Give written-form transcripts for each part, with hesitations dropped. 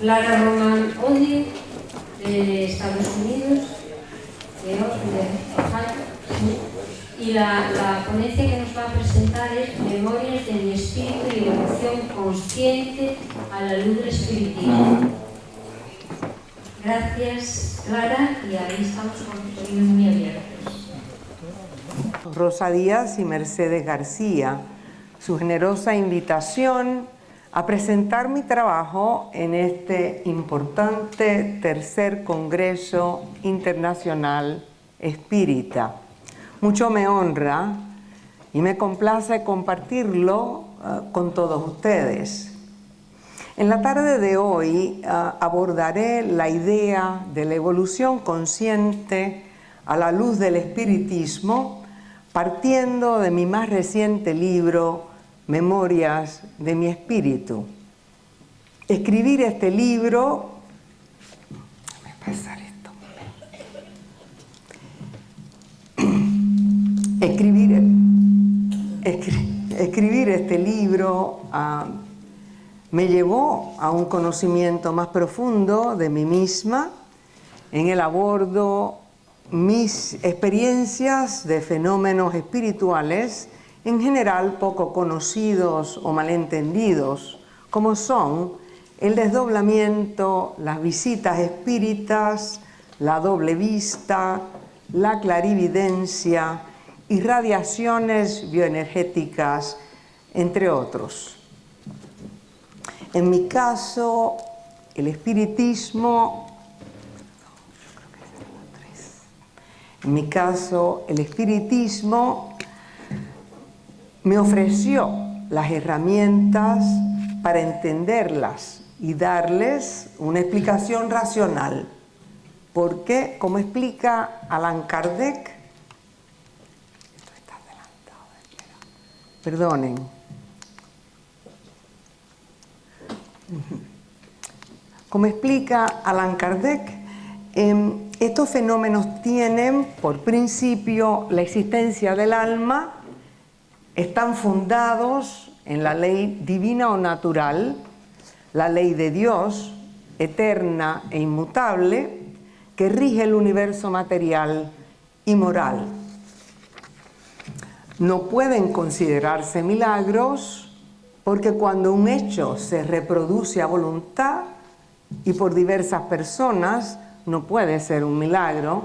Lara Roman Odi, de Estados Unidos, de Ohio, y la ponencia que nos va a presentar es Memorias de mi espíritu y evolución consciente a la luz del espiritismo. Gracias, Clara, y ahí estamos con los oídos muy abiertos. Rosa Díaz y Mercedes García, su generosa invitación a presentar mi trabajo en este importante tercer Congreso Internacional Espírita. Mucho me honra y me complace compartirlo con todos ustedes. En la tarde de hoy abordaré la idea de la evolución consciente a la luz del espiritismo, partiendo de mi más reciente libro, Memorias de mi espíritu. Escribir este libro... Déjame pasar esto. Escribir este libro me llevó a un conocimiento más profundo de mí misma. En él abordo mis experiencias de fenómenos espirituales, en general poco conocidos o malentendidos, como son el desdoblamiento, las visitas espíritas, la doble vista, la clarividencia, irradiaciones bioenergéticas, entre otros. En mi caso, el espiritismo me ofreció las herramientas para entenderlas y darles una explicación racional. Porque, como explica Allan Kardec, esto está adelantado, perdonen. Como explica Allan Kardec, estos fenómenos tienen por principio la existencia del alma, están fundados en la ley divina o natural, la ley de Dios, eterna e inmutable, que rige el universo material y moral. No pueden considerarse milagros porque cuando un hecho se reproduce a voluntad y por diversas personas, no puede ser un milagro.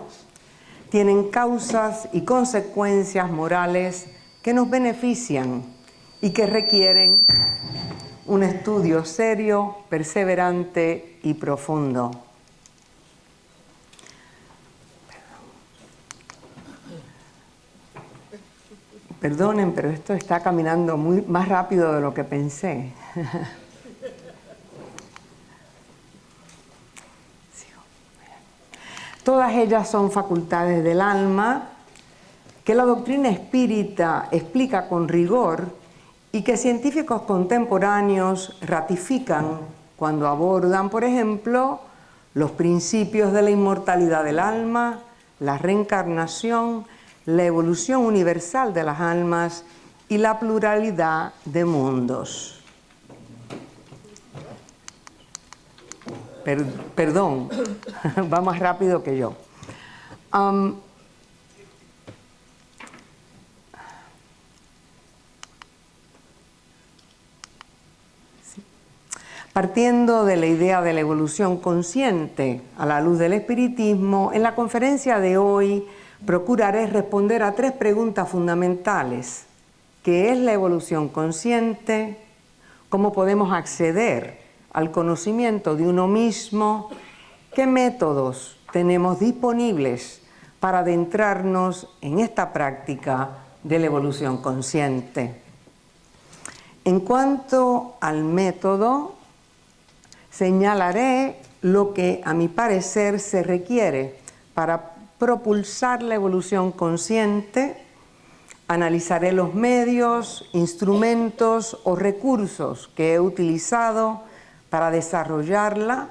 Tienen causas y consecuencias morales que nos benefician y que requieren un estudio serio, perseverante y profundo. Perdonen, pero esto está caminando más rápido de lo que pensé. Todas ellas son facultades del alma que la doctrina espírita explica con rigor y que científicos contemporáneos ratifican cuando abordan, por ejemplo, los principios de la inmortalidad del alma, la reencarnación, la evolución universal de las almas y la pluralidad de mundos. Perdón, va más rápido que yo. Partiendo de la idea de la evolución consciente a la luz del espiritismo, en la conferencia de hoy procuraré responder a 3 preguntas fundamentales. ¿Qué es la evolución consciente? ¿Cómo podemos acceder al conocimiento de uno mismo? ¿Qué métodos tenemos disponibles para adentrarnos en esta práctica de la evolución consciente? En cuanto al método, señalaré lo que a mi parecer se requiere para propulsar la evolución consciente. Analizaré los medios, instrumentos o recursos que he utilizado para desarrollarla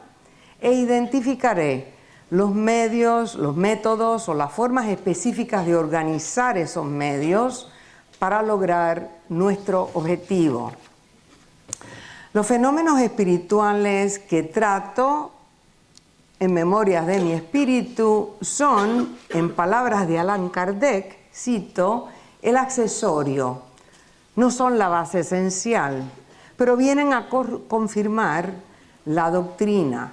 e identificaré los medios, los métodos o las formas específicas de organizar esos medios para lograr nuestro objetivo. Los fenómenos espirituales que trato en Memorias de mi Espíritu son, en palabras de Allan Kardec, cito, el accesorio, no son la base esencial, pero vienen a confirmar la doctrina.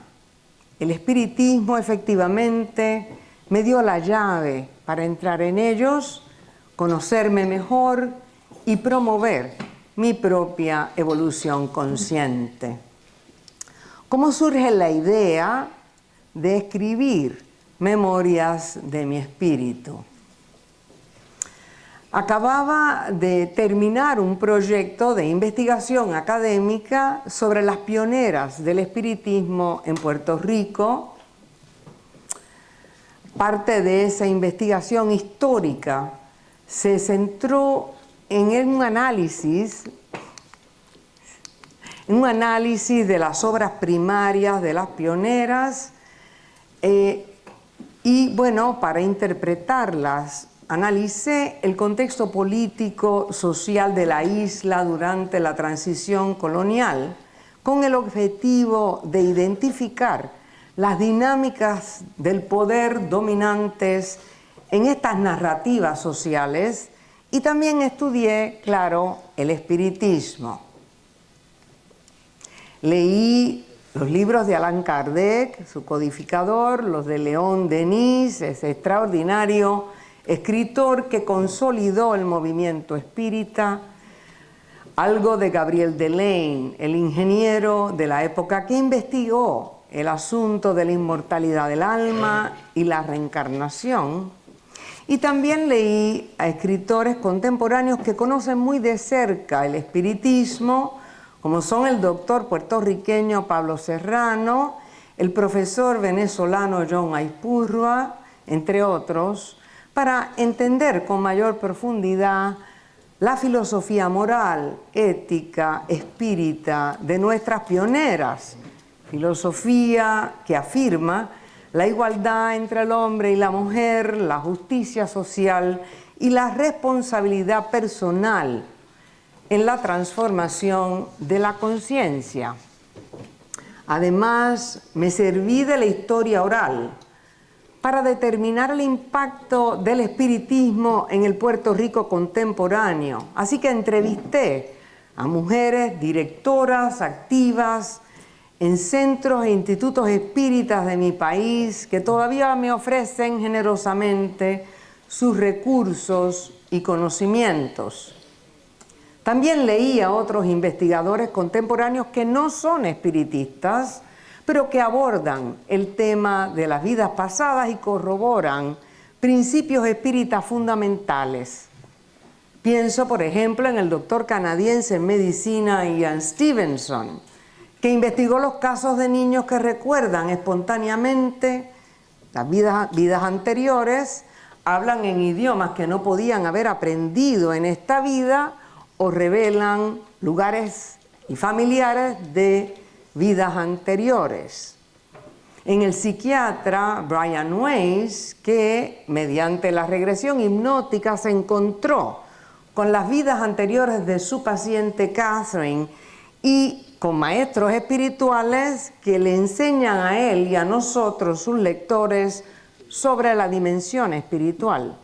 El espiritismo efectivamente me dio la llave para entrar en ellos, conocerme mejor y promover mi propia evolución consciente. ¿Cómo surge la idea de escribir Memorias de mi Espíritu? Acababa de terminar un proyecto de investigación académica sobre las pioneras del espiritismo en Puerto Rico. Parte de esa investigación histórica se centró en un análisis de las obras primarias de las pioneras y bueno, para interpretarlas, analicé el contexto político, social de la isla durante la transición colonial con el objetivo de identificar las dinámicas del poder dominantes en estas narrativas sociales y también estudié, claro, el espiritismo. Leí los libros de Allan Kardec, su codificador, los de León Denis, ese extraordinario escritor que consolidó el movimiento espírita, algo de Gabriel Delaine, el ingeniero de la época que investigó el asunto de la inmortalidad del alma y la reencarnación. Y también leí a escritores contemporáneos que conocen muy de cerca el espiritismo, como son el doctor puertorriqueño Pablo Serrano, el profesor venezolano John Aizpurua, entre otros, para entender con mayor profundidad la filosofía moral, ética, espírita de nuestras pioneras, filosofía que afirma la igualdad entre el hombre y la mujer, la justicia social y la responsabilidad personal en la transformación de la conciencia. Además, me serví de la historia oral para determinar el impacto del espiritismo en el Puerto Rico contemporáneo. Así que entrevisté a mujeres directoras activas en centros e institutos espíritas de mi país que todavía me ofrecen generosamente sus recursos y conocimientos. También leí a otros investigadores contemporáneos que no son espiritistas, pero que abordan el tema de las vidas pasadas y corroboran principios espíritas fundamentales. Pienso, por ejemplo, en el doctor canadiense en medicina Ian Stevenson, que investigó los casos de niños que recuerdan espontáneamente las vidas anteriores, hablan en idiomas que no podían haber aprendido en esta vida o revelan lugares y familiares de vidas anteriores. En el psiquiatra Brian Weiss, que mediante la regresión hipnótica se encontró con las vidas anteriores de su paciente Catherine y con maestros espirituales que le enseñan a él y a nosotros, sus lectores, sobre la dimensión espiritual.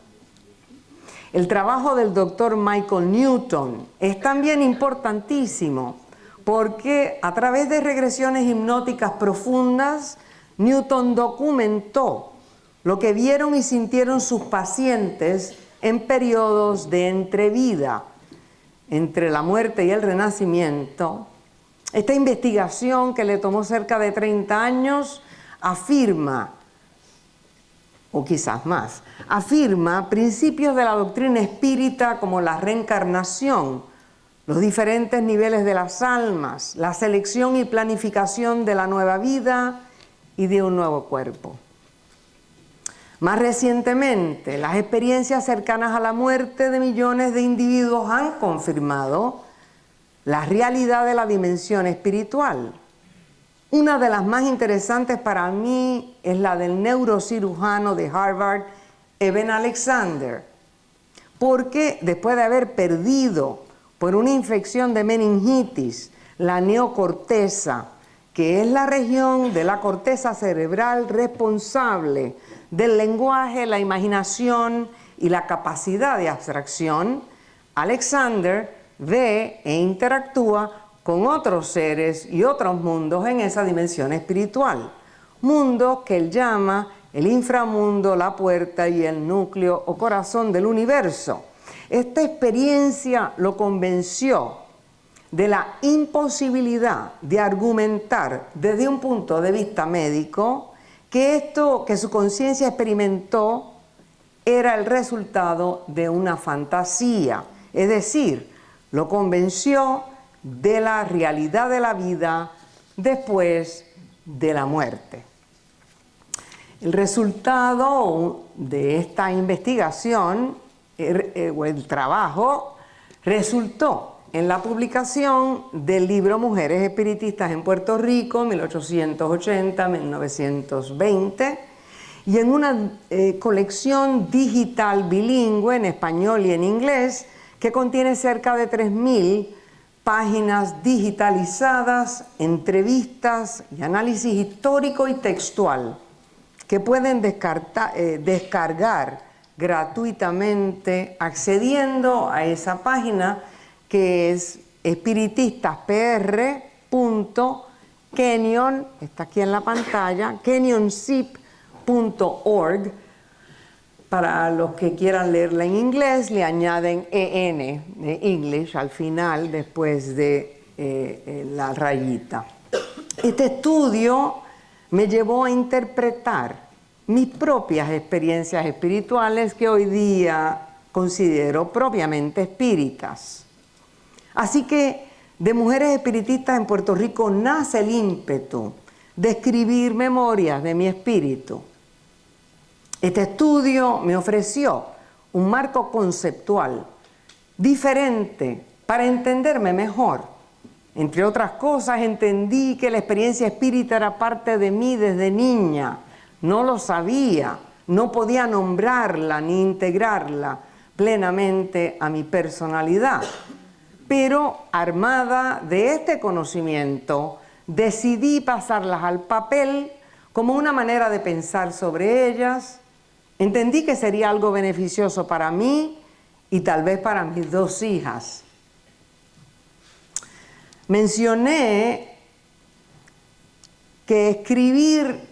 El trabajo del doctor Michael Newton es también importantísimo porque a través de regresiones hipnóticas profundas, Newton documentó lo que vieron y sintieron sus pacientes en periodos de entrevida, entre la muerte y el renacimiento. Esta investigación, que le tomó cerca de 30 años, afirma, o quizás más, afirma principios de la doctrina espírita como la reencarnación, los diferentes niveles de las almas, la selección y planificación de la nueva vida y de un nuevo cuerpo. Más recientemente, las experiencias cercanas a la muerte de millones de individuos han confirmado la realidad de la dimensión espiritual. Una de las más interesantes para mí es la del neurocirujano de Harvard, Eben Alexander, porque después de haber perdido por una infección de meningitis la neocorteza, que es la región de la corteza cerebral responsable del lenguaje, la imaginación y la capacidad de abstracción, Alexander ve e interactúa con otros seres y otros mundos en esa dimensión espiritual, mundos que él llama el inframundo, la puerta y el núcleo o corazón del universo. Esta experiencia lo convenció de la imposibilidad de argumentar desde un punto de vista médico que esto que su conciencia experimentó era el resultado de una fantasía, es decir, lo convenció de la realidad de la vida después de la muerte. El resultado de esta investigación o el trabajo resultó en la publicación del libro Mujeres Espiritistas en Puerto Rico, 1880-1920, y en una colección digital bilingüe en español y en inglés que contiene cerca de 3.000 páginas digitalizadas, entrevistas y análisis histórico y textual que pueden descargar gratuitamente accediendo a esa página que es espiritistaspr.kenyon, está aquí en la pantalla, kenyonzip.org. Para los que quieran leerla en inglés, le añaden EN, de English, al final, después de la rayita. Este estudio me llevó a interpretar mis propias experiencias espirituales que hoy día considero propiamente espíritas. Así que de Mujeres Espiritistas en Puerto Rico nace el ímpetu de escribir memorias de mi espíritu. Este estudio me ofreció un marco conceptual diferente para entenderme mejor. Entre otras cosas, entendí que la experiencia espírita era parte de mí desde niña. No lo sabía, no podía nombrarla ni integrarla plenamente a mi personalidad. Pero armada de este conocimiento, decidí pasarlas al papel como una manera de pensar sobre ellas. Entendí que sería algo beneficioso para mí y tal vez para mis 2 hijas. Mencioné que escribir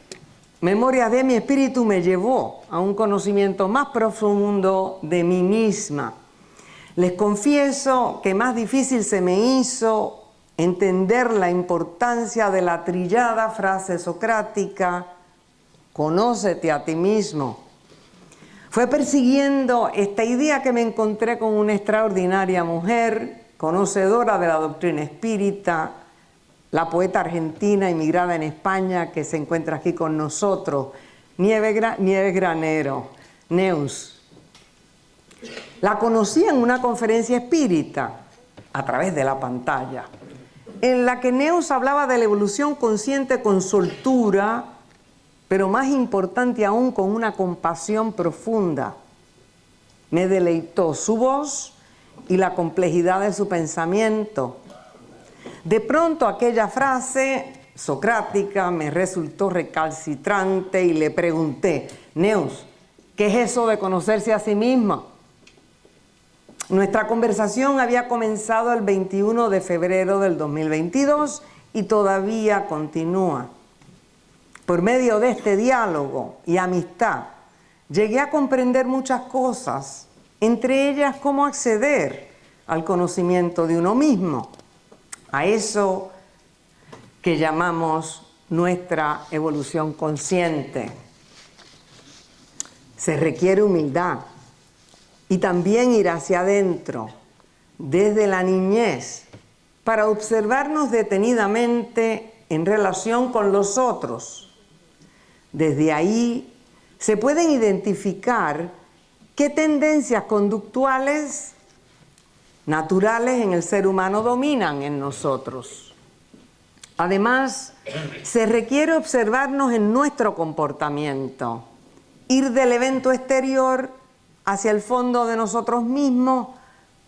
Memorias de mi espíritu me llevó a un conocimiento más profundo de mí misma. Les confieso que más difícil se me hizo entender la importancia de la trillada frase socrática, conócete a ti mismo. Fue persiguiendo esta idea que me encontré con una extraordinaria mujer, conocedora de la doctrina espírita, la poeta argentina emigrada en España que se encuentra aquí con nosotros, Nieves Granero, Neus. La conocí en una conferencia espírita a través de la pantalla, en la que Neus hablaba de la evolución consciente con soltura, pero más importante aún, con una compasión profunda. Me deleitó su voz y la complejidad de su pensamiento. De pronto aquella frase socrática me resultó recalcitrante y le pregunté: Neus, ¿qué es eso de conocerse a sí misma? Nuestra conversación había comenzado el 21 de febrero del 2022 y todavía continúa. Por medio de este diálogo y amistad, llegué a comprender muchas cosas, entre ellas cómo acceder al conocimiento de uno mismo, a eso que llamamos nuestra evolución consciente. Se requiere humildad y también ir hacia adentro, desde la niñez, para observarnos detenidamente en relación con los otros. Desde ahí se pueden identificar qué tendencias conductuales naturales en el ser humano dominan en nosotros. Además, se requiere observarnos en nuestro comportamiento, ir del evento exterior hacia el fondo de nosotros mismos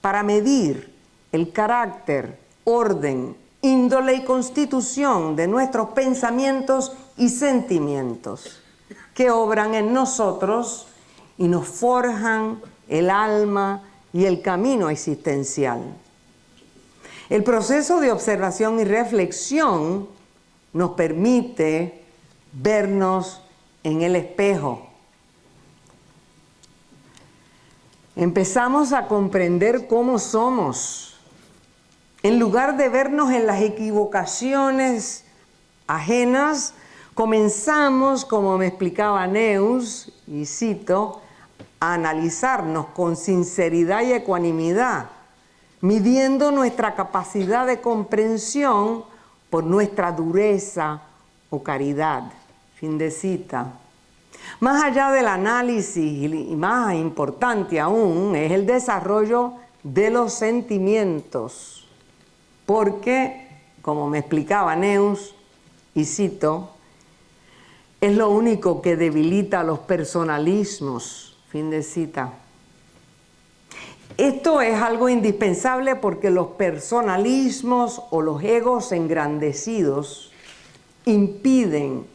para medir el carácter, orden, índole y constitución de nuestros pensamientos y sentimientos que obran en nosotros y nos forjan el alma y el camino existencial. El proceso de observación y reflexión nos permite vernos en el espejo. Empezamos a comprender cómo somos. En lugar de vernos en las equivocaciones ajenas, comenzamos, como me explicaba Neuss, y cito, a analizarnos con sinceridad y ecuanimidad, midiendo nuestra capacidad de comprensión por nuestra dureza o caridad. Fin de cita. Más allá del análisis, y más importante aún, es el desarrollo de los sentimientos. Porque, como me explicaba Neuss, y cito, es lo único que debilita los personalismos. Fin de cita. Esto es algo indispensable porque los personalismos o los egos engrandecidos impiden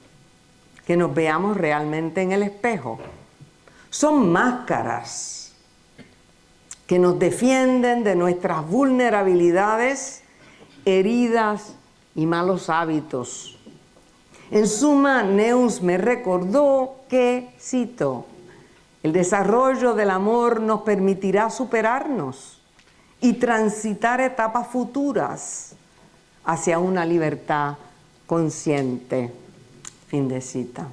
que nos veamos realmente en el espejo. Son máscaras que nos defienden de nuestras vulnerabilidades, heridas y malos hábitos. En suma, Neuss me recordó que, cito, el desarrollo del amor nos permitirá superarnos y transitar etapas futuras hacia una libertad consciente. Fin de cita.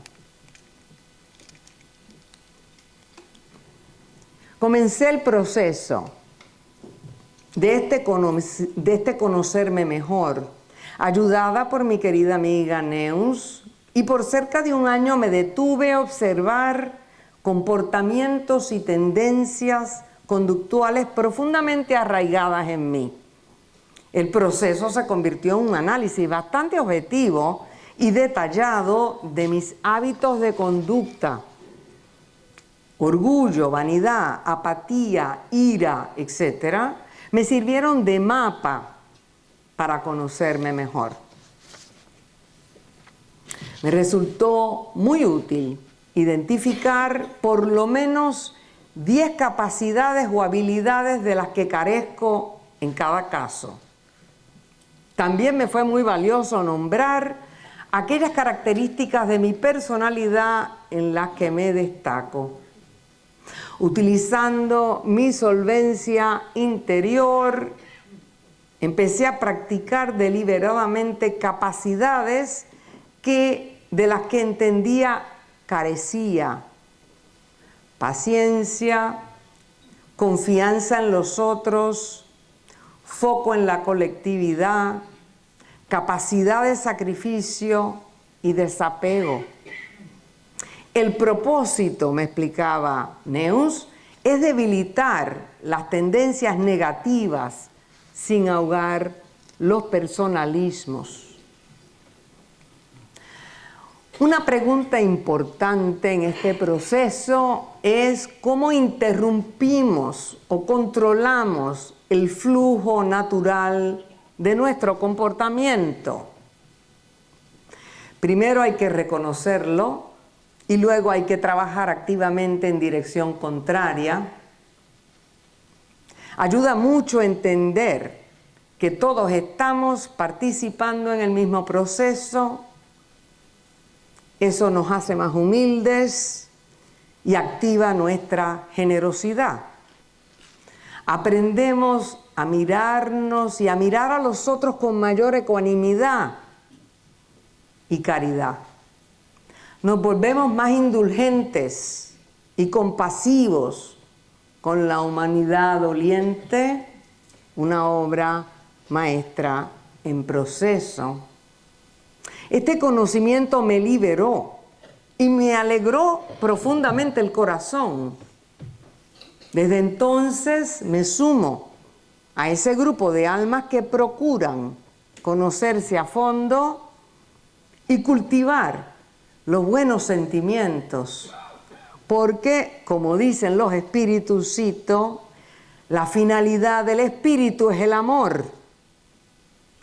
Comencé el proceso de este conocerme mejor, ayudada por mi querida amiga Neuss, y por cerca de un año me detuve a observar comportamientos y tendencias conductuales profundamente arraigadas en mí. El proceso se convirtió en un análisis bastante objetivo y detallado de mis hábitos de conducta. Orgullo, vanidad, apatía, ira, etc., me sirvieron de mapa para conocerme mejor. Me resultó muy útil identificar por lo menos 10 capacidades o habilidades de las que carezco en cada caso. También me fue muy valioso nombrar aquellas características de mi personalidad en las que me destaco. Utilizando mi solvencia interior, empecé a practicar deliberadamente capacidades de las que entendía carecía: paciencia, confianza en los otros, foco en la colectividad, capacidad de sacrificio y desapego. El propósito, me explicaba Neuss, es debilitar las tendencias negativas sin ahogar los personalismos. Una pregunta importante en este proceso es cómo interrumpimos o controlamos el flujo natural de nuestro comportamiento. Primero hay que reconocerlo y luego hay que trabajar activamente en dirección contraria. Ayuda mucho entender que todos estamos participando en el mismo proceso. Eso nos hace más humildes y activa nuestra generosidad. Aprendemos a mirarnos y a mirar a los otros con mayor ecuanimidad y caridad. Nos volvemos más indulgentes y compasivos con la humanidad doliente, una obra maestra en proceso. Este conocimiento me liberó y me alegró profundamente el corazón. Desde entonces me sumo a ese grupo de almas que procuran conocerse a fondo y cultivar los buenos sentimientos, porque, como dicen los espíritus, cito, la finalidad del espíritu es el amor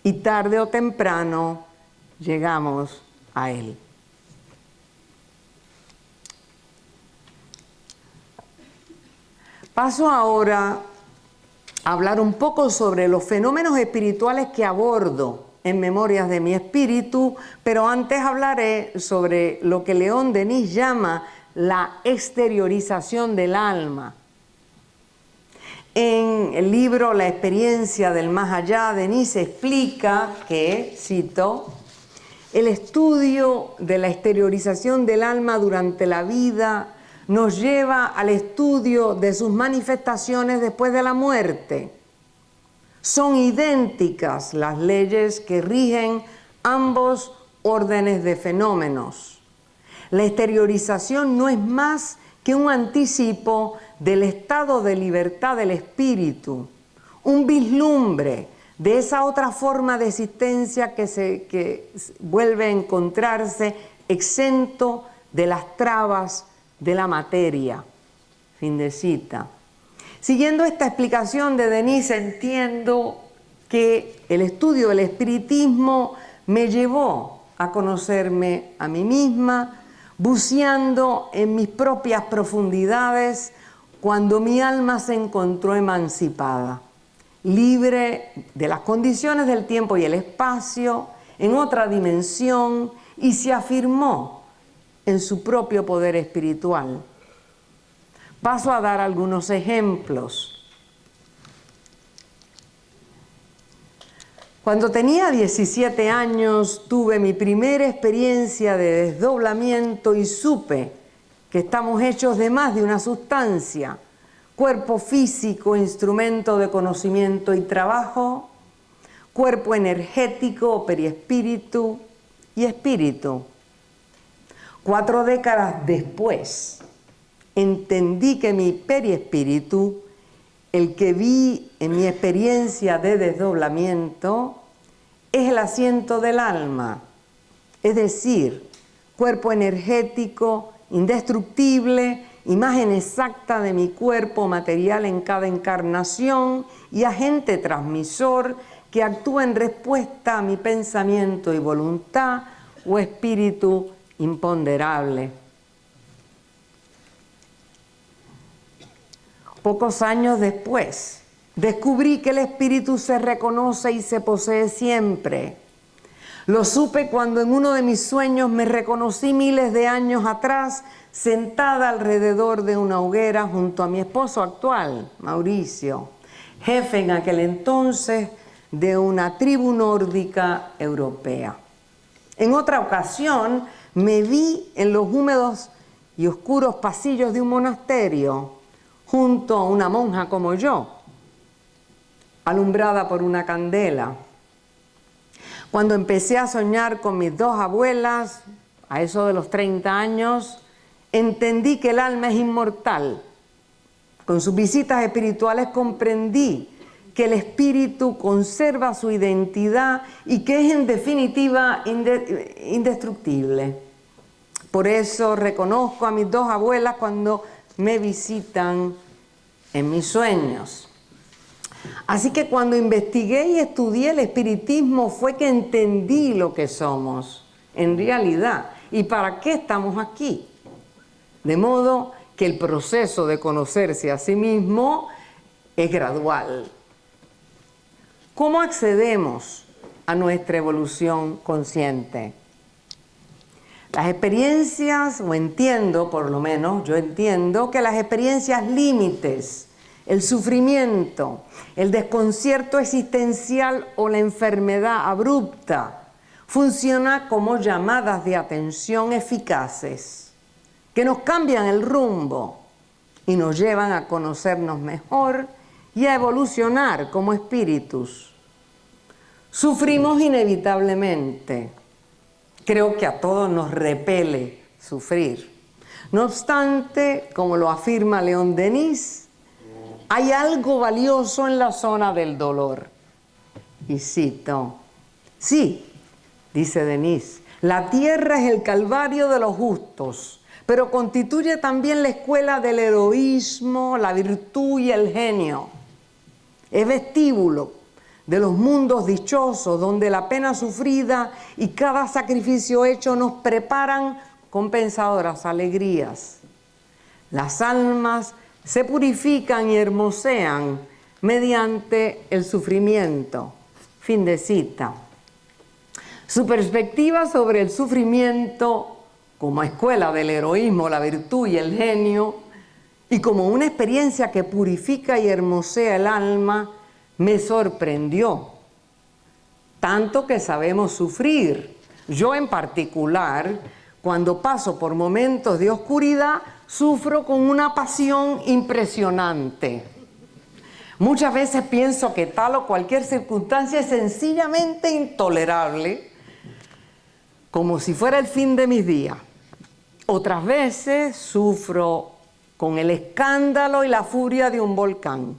y tarde o temprano llegamos a él. Paso ahora a hablar un poco sobre los fenómenos espirituales que abordo en Memorias de mi Espíritu, pero antes hablaré sobre lo que León Denis llama la exteriorización del alma. En el libro La experiencia del más allá, Denis explica que, cito, el estudio de la exteriorización del alma durante la vida nos lleva al estudio de sus manifestaciones después de la muerte. Son idénticas las leyes que rigen ambos órdenes de fenómenos. La exteriorización no es más que un anticipo del estado de libertad del espíritu, un vislumbre de esa otra forma de existencia que vuelve a encontrarse exento de las trabas de la materia. Fin de cita. Siguiendo esta explicación de Denis, entiendo que el estudio del espiritismo me llevó a conocerme a mí misma, buceando en mis propias profundidades cuando mi alma se encontró emancipada, libre de las condiciones del tiempo y el espacio, en otra dimensión, y se afirmó en su propio poder espiritual. Paso a dar algunos ejemplos. Cuando tenía 17 años tuve mi primera experiencia de desdoblamiento y supe que estamos hechos de más de una sustancia, cuerpo físico, instrumento de conocimiento y trabajo, cuerpo energético, periespíritu y espíritu. 4 décadas después, entendí que mi periespíritu, el que vi en mi experiencia de desdoblamiento, es el asiento del alma, es decir, cuerpo energético, indestructible, imagen exacta de mi cuerpo material en cada encarnación y agente transmisor que actúa en respuesta a mi pensamiento y voluntad o espíritu imponderable. Pocos años después, descubrí que el espíritu se reconoce y se posee siempre. Lo supe cuando en uno de mis sueños me reconocí miles de años atrás, sentada alrededor de una hoguera junto a mi esposo actual, Mauricio, jefe en aquel entonces de una tribu nórdica europea. En otra ocasión, me vi en los húmedos y oscuros pasillos de un monasterio, junto a una monja como yo, alumbrada por una candela. Cuando empecé a soñar con mis 2 abuelas, a eso de los 30 años, entendí que el alma es inmortal. Con sus visitas espirituales comprendí que el espíritu conserva su identidad y que es en definitiva indestructible. Por eso reconozco a mis 2 abuelas cuando me visitan en mis sueños. Así que cuando investigué y estudié el espiritismo fue que entendí lo que somos en realidad y para qué estamos aquí. De modo que el proceso de conocerse a sí mismo es gradual. ¿Cómo accedemos a nuestra evolución consciente? Las experiencias, o entiendo por lo menos, yo entiendo que las experiencias límites, el sufrimiento, el desconcierto existencial o la enfermedad abrupta funcionan como llamadas de atención eficaces que nos cambian el rumbo y nos llevan a conocernos mejor y a evolucionar como espíritus. Sufrimos inevitablemente. Creo que a todos nos repele sufrir. No obstante, como lo afirma León Denis, hay algo valioso en la zona del dolor. Y cito, sí, dice Denis, la tierra es el calvario de los justos, pero constituye también la escuela del heroísmo, la virtud y el genio. Es vestíbulo de los mundos dichosos, donde la pena sufrida y cada sacrificio hecho nos preparan compensadoras alegrías. Las almas se purifican y hermosean mediante el sufrimiento. Fin de cita. Su perspectiva sobre el sufrimiento como escuela del heroísmo, la virtud y el genio, y como una experiencia que purifica y hermosea el alma, me sorprendió. Tanto que sabemos sufrir. Yo en particular, cuando paso por momentos de oscuridad, sufro con una pasión impresionante. Muchas veces pienso que tal o cualquier circunstancia es sencillamente intolerable, como si fuera el fin de mis días. Otras veces sufro con el escándalo y la furia de un volcán.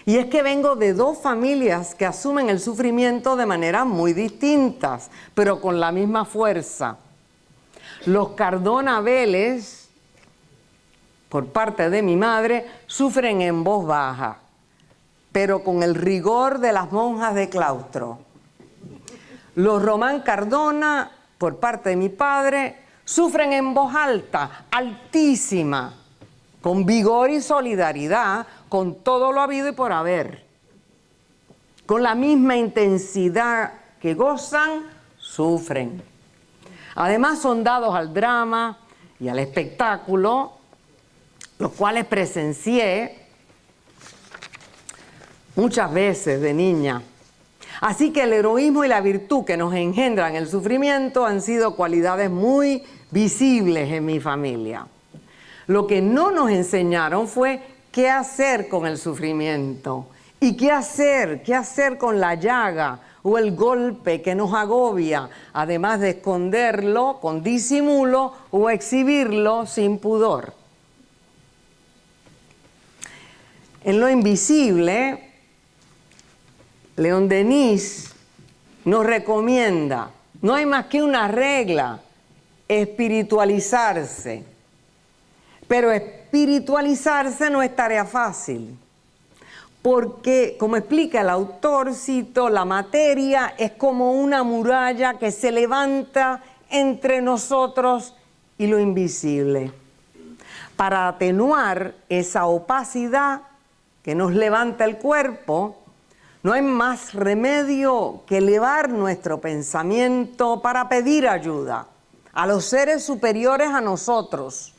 Y es que vengo de dos familias que asumen el sufrimiento de maneras muy distintas, pero con la misma fuerza. Los Cardona Vélez, por parte de mi madre, sufren en voz baja, pero con el rigor de las monjas de claustro. Los Román Cardona, por parte de mi padre, sufren en voz alta, altísima, con vigor y solidaridad, con todo lo habido y por haber. Con la misma intensidad que gozan, sufren. Además son dados al drama y al espectáculo, los cuales presencié muchas veces de niña. Así que el heroísmo y la virtud que nos engendran el sufrimiento han sido cualidades muy visibles en mi familia. Lo que no nos enseñaron fue qué hacer con el sufrimiento y qué hacer con la llaga o el golpe que nos agobia, además de esconderlo con disimulo o exhibirlo sin pudor. En lo invisible, León Denis nos recomienda, no hay más que una regla, espiritualizarse. Pero espiritualizarse no es tarea fácil, porque, como explica el autor, cito, la materia es como una muralla que se levanta entre nosotros y lo invisible. Para atenuar esa opacidad que nos levanta el cuerpo, no hay más remedio que elevar nuestro pensamiento para pedir ayuda a los seres superiores a nosotros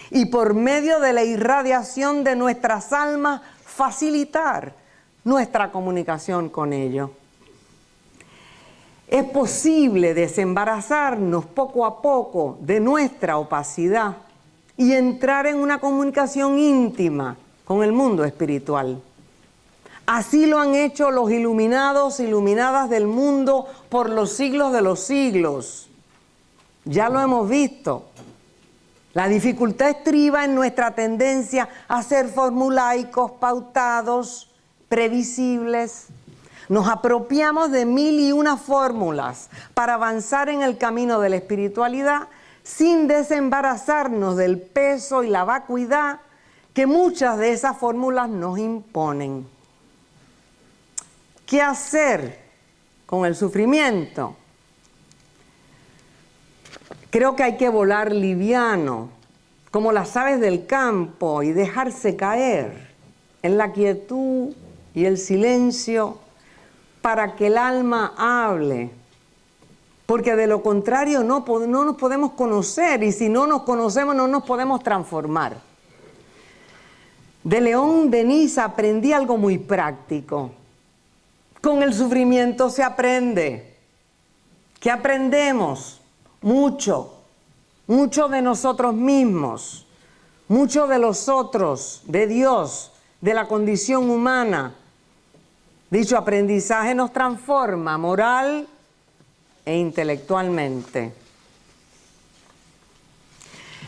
y por medio de la irradiación de nuestras almas facilitar nuestra comunicación con ellos. Es posible desembarazarnos poco a poco de nuestra opacidad y entrar en una comunicación íntima con el mundo espiritual. Así lo han hecho los iluminados, iluminadas del mundo por los siglos de los siglos. Ya lo hemos visto. La dificultad estriba en nuestra tendencia a ser formulaicos, pautados, previsibles. Nos apropiamos de 1001 fórmulas para avanzar en el camino de la espiritualidad sin desembarazarnos del peso y la vacuidad que muchas de esas fórmulas nos imponen. ¿Qué hacer con el sufrimiento? Creo que hay que volar liviano, como las aves del campo, y dejarse caer en la quietud y el silencio para que el alma hable. Porque de lo contrario no nos podemos conocer, y si no nos conocemos no nos podemos transformar. De León Denis aprendí algo muy práctico. Con el sufrimiento se aprende. ¿Qué aprendemos? Mucho de nosotros mismos, mucho de los otros, de Dios, de la condición humana. Dicho aprendizaje nos transforma moral e intelectualmente.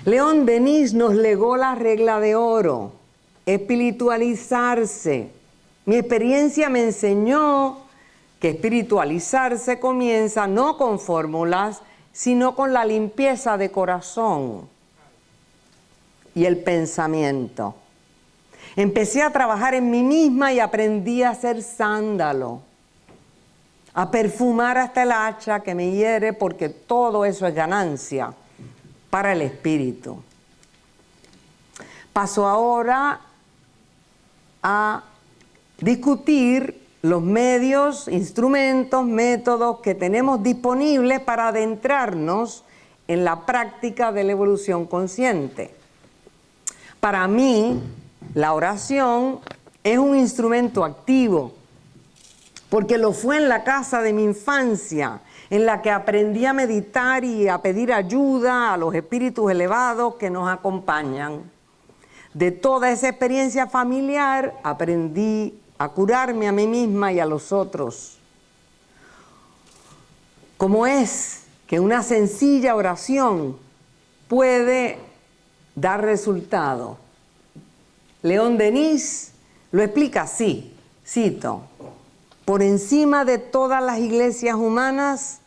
León Denis nos legó la regla de oro, espiritualizarse. Mi experiencia me enseñó que espiritualizarse comienza no con fórmulas, sino con la limpieza de corazón y el pensamiento. Empecé a trabajar en mí misma y aprendí a hacer sándalo, a perfumar hasta el hacha que me hiere, porque todo eso es ganancia para el espíritu. Paso ahora a discutir los medios, instrumentos, métodos que tenemos disponibles para adentrarnos en la práctica de la evolución consciente. Para mí, la oración es un instrumento activo, porque lo fue en la casa de mi infancia, en la que aprendí a meditar y a pedir ayuda a los espíritus elevados que nos acompañan. De toda esa experiencia familiar aprendí a curarme a mí misma y a los otros. ¿Cómo es que una sencilla oración puede dar resultado? León Denis lo explica así, cito: por encima de todas las iglesias humanas,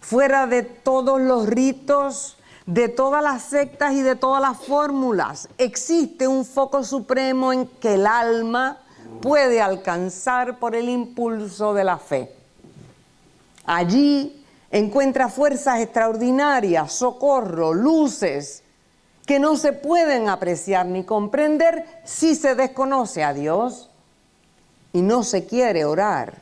fuera de todos los ritos, de todas las sectas y de todas las fórmulas, existe un foco supremo en que el alma puede alcanzar por el impulso de la fe. Allí encuentra fuerzas extraordinarias, socorro, luces que no se pueden apreciar ni comprender si se desconoce a Dios y no se quiere orar.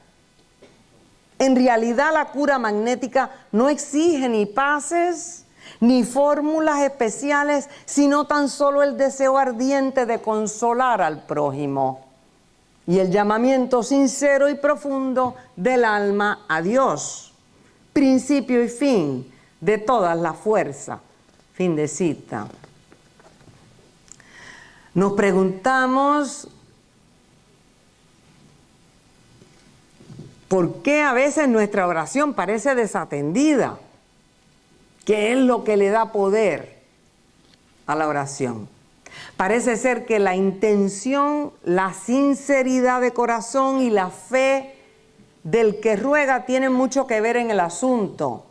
En realidad, la cura magnética no exige ni pases ni fórmulas especiales, sino tan solo el deseo ardiente de consolar al prójimo y el llamamiento sincero y profundo del alma a Dios, principio y fin de todas las fuerzas. Fin de cita. Nos preguntamos por qué a veces nuestra oración parece desatendida. ¿Qué es lo que le da poder a la oración? Parece ser que la intención, la sinceridad de corazón y la fe del que ruega tienen mucho que ver en el asunto.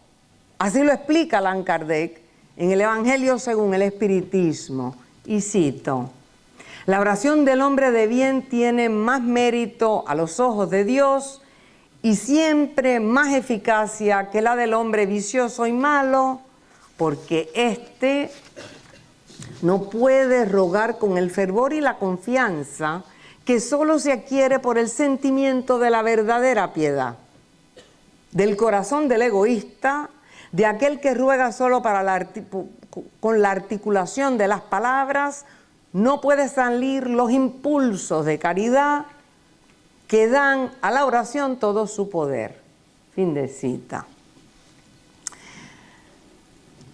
Así lo explica Allan Kardec en el Evangelio según el Espiritismo. Y cito: la oración del hombre de bien tiene más mérito a los ojos de Dios y siempre más eficacia que la del hombre vicioso y malo, porque éste no puede rogar con el fervor y la confianza que solo se adquiere por el sentimiento de la verdadera piedad, del corazón del egoísta, de aquel que ruega solo con la articulación de las palabras. No puede salir los impulsos de caridad que dan a la oración todo su poder. Fin de cita.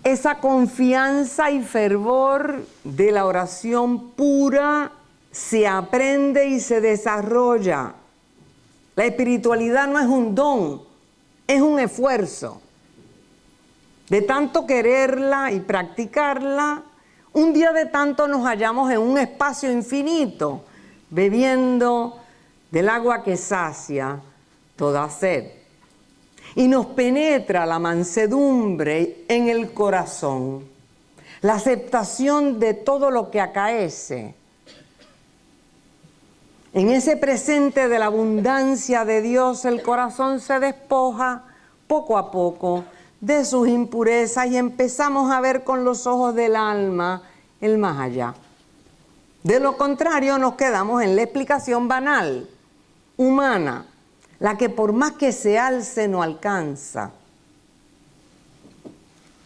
Esa confianza y fervor de la oración pura se aprende y se desarrolla. La espiritualidad no es un don, es un esfuerzo. De tanto quererla y practicarla, un día de tanto nos hallamos en un espacio infinito, bebiendo del agua que sacia toda sed. Y nos penetra la mansedumbre en el corazón, la aceptación de todo lo que acaece. En ese presente de la abundancia de Dios, el corazón se despoja poco a poco de sus impurezas y empezamos a ver con los ojos del alma el más allá. De lo contrario, nos quedamos en la explicación banal, humana, la que por más que se alce no alcanza.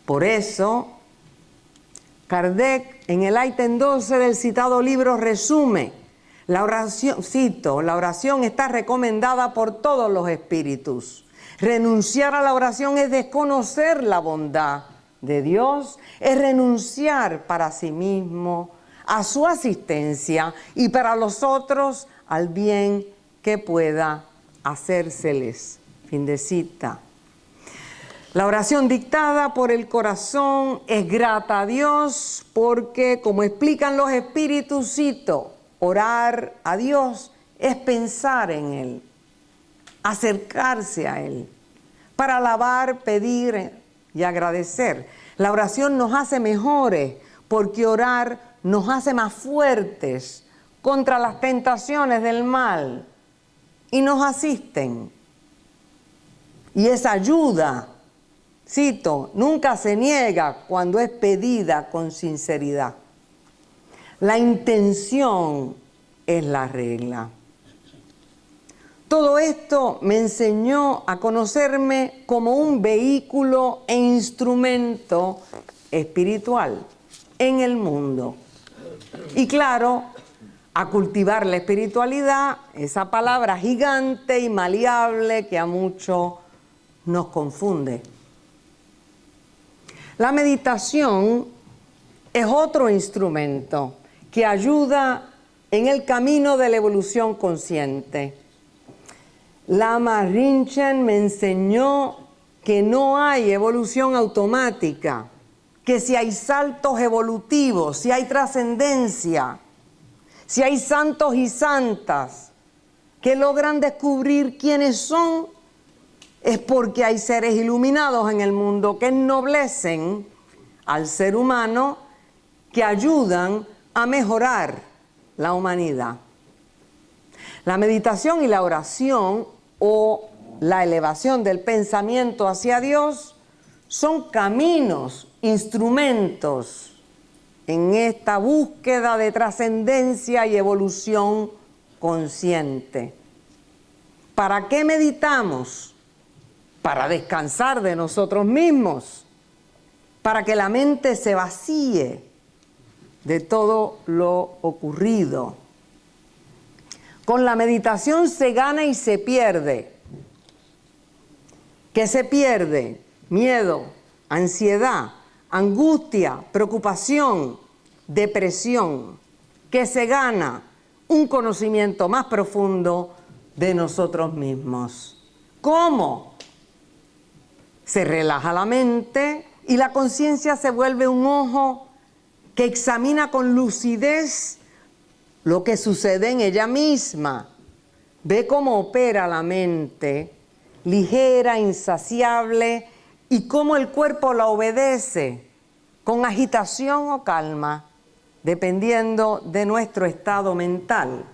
Por eso, Kardec en el ítem 12 del citado libro resume: la oración, cito, la oración está recomendada por todos los espíritus. Renunciar a la oración es desconocer la bondad de Dios, es renunciar para sí mismo a su asistencia y para los otros al bien que pueda hacérseles. Fin de cita. La oración dictada por el corazón es grata a Dios porque, como explican los espíritus, cito, orar a Dios es pensar en Él, acercarse a Él, para alabar, pedir y agradecer. La oración nos hace mejores porque orar nos hace más fuertes contra las tentaciones del mal y nos asisten. Y esa ayuda, cito, nunca se niega cuando es pedida con sinceridad. La intención es la regla. Todo esto me enseñó a conocerme como un vehículo e instrumento espiritual en el mundo. Y claro, a cultivar la espiritualidad, esa palabra gigante y maleable que a muchos nos confunde. La meditación es otro instrumento que ayuda en el camino de la evolución consciente. Lama Rinchen me enseñó que no hay evolución automática, que si hay saltos evolutivos, si hay trascendencia, si hay santos y santas que logran descubrir quiénes son, es porque hay seres iluminados en el mundo que ennoblecen al ser humano, que ayudan a mejorar la humanidad. La meditación y la oración o la elevación del pensamiento hacia Dios son caminos, instrumentos en esta búsqueda de trascendencia y evolución consciente. ¿Para qué meditamos? Para descansar de nosotros mismos, para que la mente se vacíe de todo lo ocurrido. Con la meditación se gana y se pierde. ¿Qué se pierde? Miedo, ansiedad, angustia, preocupación, depresión. ¿Qué se gana? Un conocimiento más profundo de nosotros mismos. ¿Cómo? Se relaja la mente y la conciencia se vuelve un ojo que examina con lucidez lo que sucede en ella misma. Ve cómo opera la mente, ligera, insaciable, y cómo el cuerpo la obedece, con agitación o calma, dependiendo de nuestro estado mental.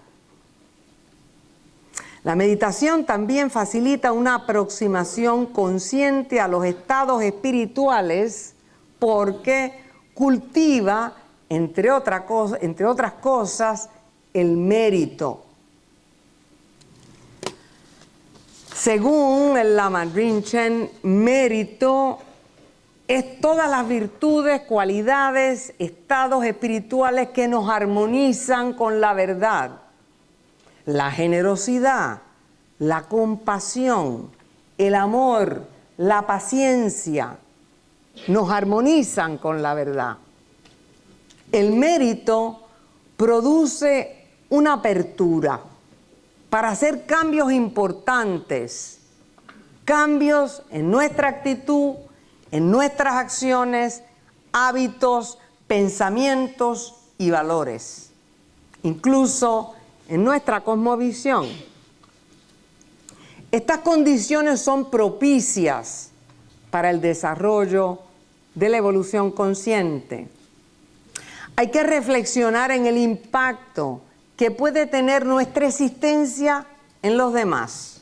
La meditación también facilita una aproximación consciente a los estados espirituales porque cultiva, entre otras cosas, el mérito. Según el Lama Rinchen, mérito es todas las virtudes, cualidades, estados espirituales que nos armonizan con la verdad. La generosidad, la compasión, el amor, la paciencia, nos armonizan con la verdad. El mérito produce una apertura para hacer cambios importantes, cambios en nuestra actitud, en nuestras acciones, hábitos, pensamientos y valores, incluso en nuestra cosmovisión. Estas condiciones son propicias para el desarrollo de la evolución consciente. Hay que reflexionar en el impacto que puede tener nuestra existencia en los demás.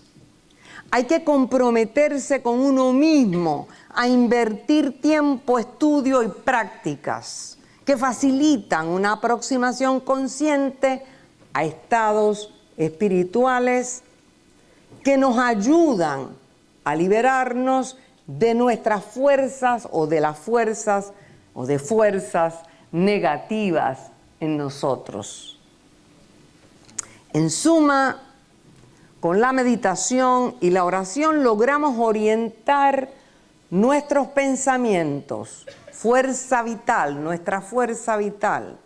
Hay que comprometerse con uno mismo a invertir tiempo, estudio y prácticas que facilitan una aproximación consciente a estados espirituales que nos ayudan a liberarnos de nuestras fuerzas o de las fuerzas o de fuerzas negativas en nosotros. En suma, con la meditación y la oración logramos orientar nuestros pensamientos, fuerza vital, nuestra fuerza vital,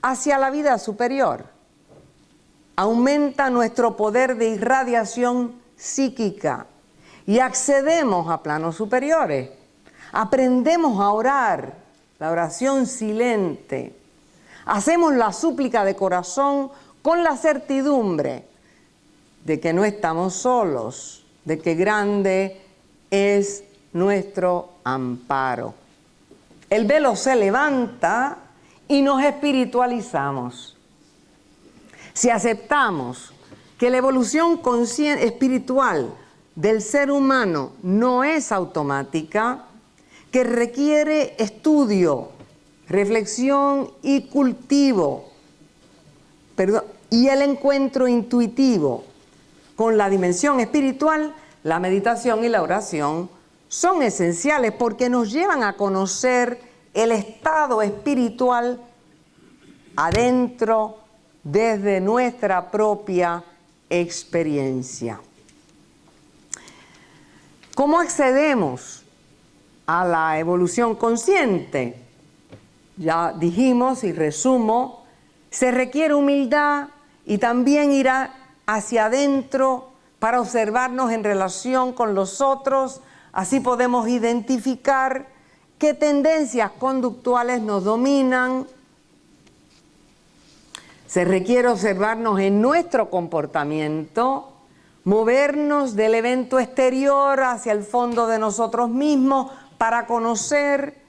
hacia la vida superior. Aumenta nuestro poder de irradiación psíquica y accedemos a planos superiores. Aprendemos a orar, la oración silente. Hacemos la súplica de corazón con la certidumbre de que no estamos solos, de que grande es nuestro amparo. El velo se levanta y nos espiritualizamos. Si aceptamos que la evolución espiritual del ser humano no es automática, que requiere estudio, reflexión y cultivo, y el encuentro intuitivo con la dimensión espiritual, la meditación y la oración son esenciales porque nos llevan a conocer el estado espiritual adentro desde nuestra propia experiencia. ¿Cómo accedemos a la evolución consciente? Ya dijimos y resumo, se requiere humildad y también ir hacia adentro para observarnos en relación con los otros, así podemos identificar qué tendencias conductuales nos dominan. Se requiere observarnos en nuestro comportamiento, movernos del evento exterior hacia el fondo de nosotros mismos para conocer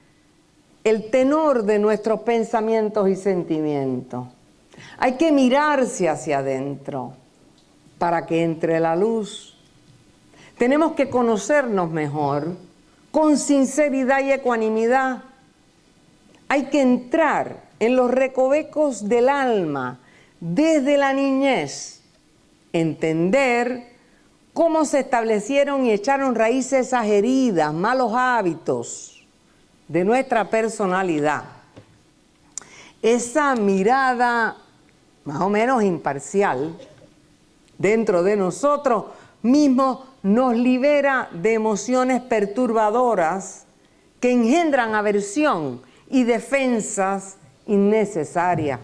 el tenor de nuestros pensamientos y sentimientos. Hay que mirarse hacia adentro para que entre la luz. Tenemos que conocernos mejor, con sinceridad y ecuanimidad. Hay que entrar en los recovecos del alma desde la niñez, entender cómo se establecieron y echaron raíces esas heridas, malos hábitos de nuestra personalidad. Esa mirada más o menos imparcial dentro de nosotros mismos nos libera de emociones perturbadoras que engendran aversión y defensas innecesarias.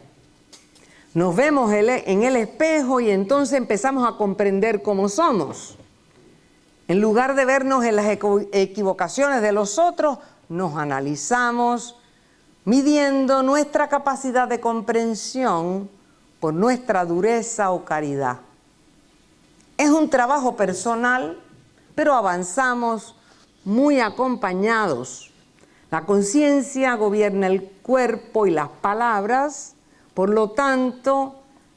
Nos vemos en el espejo y entonces empezamos a comprender cómo somos. En lugar de vernos en las equivocaciones de los otros, nos analizamos midiendo nuestra capacidad de comprensión por nuestra dureza o caridad. Es un trabajo personal, pero avanzamos muy acompañados. La conciencia gobierna el cuerpo y las palabras, por lo tanto,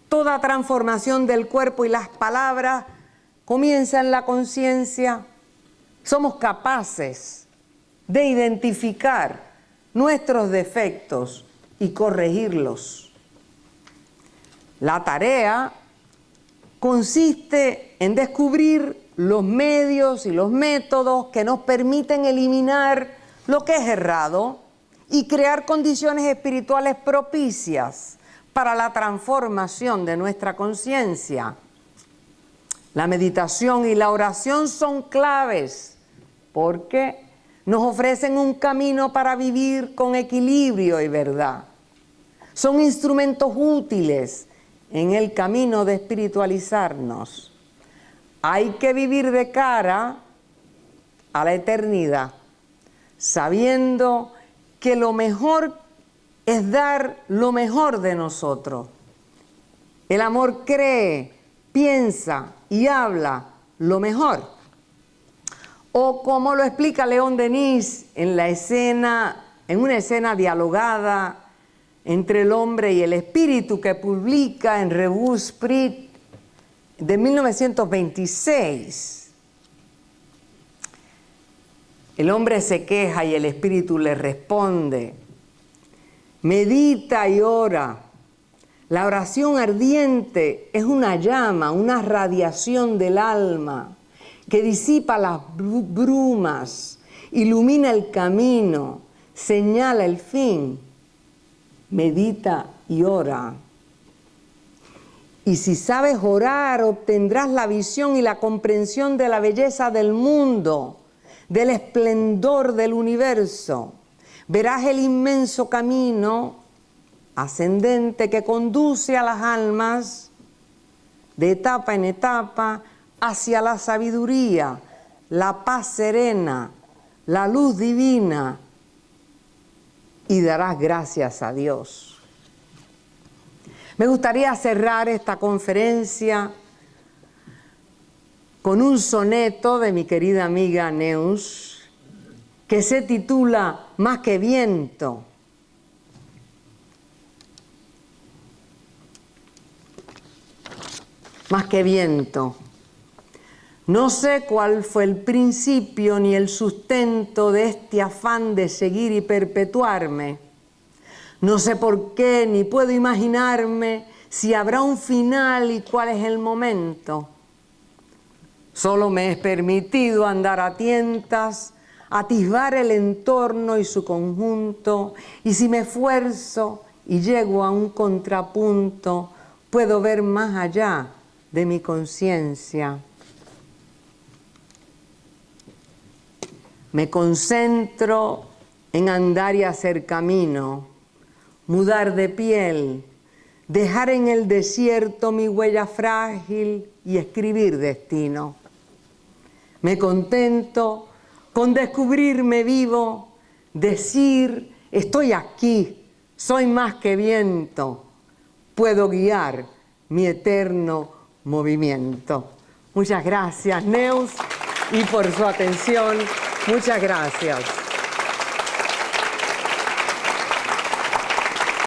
toda transformación del cuerpo y las palabras comienza en la conciencia. Somos capaces de identificar nuestros defectos y corregirlos. La tarea consiste en descubrir los medios y los métodos que nos permiten eliminar lo que es errado y crear condiciones espirituales propicias para la transformación de nuestra conciencia. La meditación y la oración son claves porque nos ofrecen un camino para vivir con equilibrio y verdad. Son instrumentos útiles en el camino de espiritualizarnos. Hay que vivir de cara a la eternidad, sabiendo que lo mejor es dar lo mejor de nosotros. El amor cree, piensa y habla lo mejor. O como lo explica León Denis en una escena dialogada entre el hombre y el espíritu que publica en Revue Spirit de 1926. El hombre se queja y el espíritu le responde. Medita y ora. La oración ardiente es una llama, una radiación del alma que disipa las brumas, ilumina el camino, señala el fin. Medita y ora. Y si sabes orar, obtendrás la visión y la comprensión de la belleza del mundo, del esplendor del universo. Verás el inmenso camino ascendente que conduce a las almas de etapa en etapa hacia la sabiduría, la paz serena, la luz divina, y darás gracias a Dios. Me gustaría cerrar esta conferencia con un soneto de mi querida amiga Neus, que se titula Más que viento. más que viento. No sé cuál fue el principio ni el sustento de este afán de seguir y perpetuarme. No sé por qué ni puedo imaginarme si habrá un final y cuál es el momento. Solo me es permitido andar a tientas, atisbar el entorno y su conjunto, y si me esfuerzo y llego a un contrapunto, puedo ver más allá de mi conciencia. Me concentro en andar y hacer camino, mudar de piel, dejar en el desierto mi huella frágil y escribir destino. Me contento con descubrirme vivo, decir, estoy aquí, soy más que viento, puedo guiar mi eterno movimiento. Muchas gracias, Neus, y por su atención. Muchas gracias.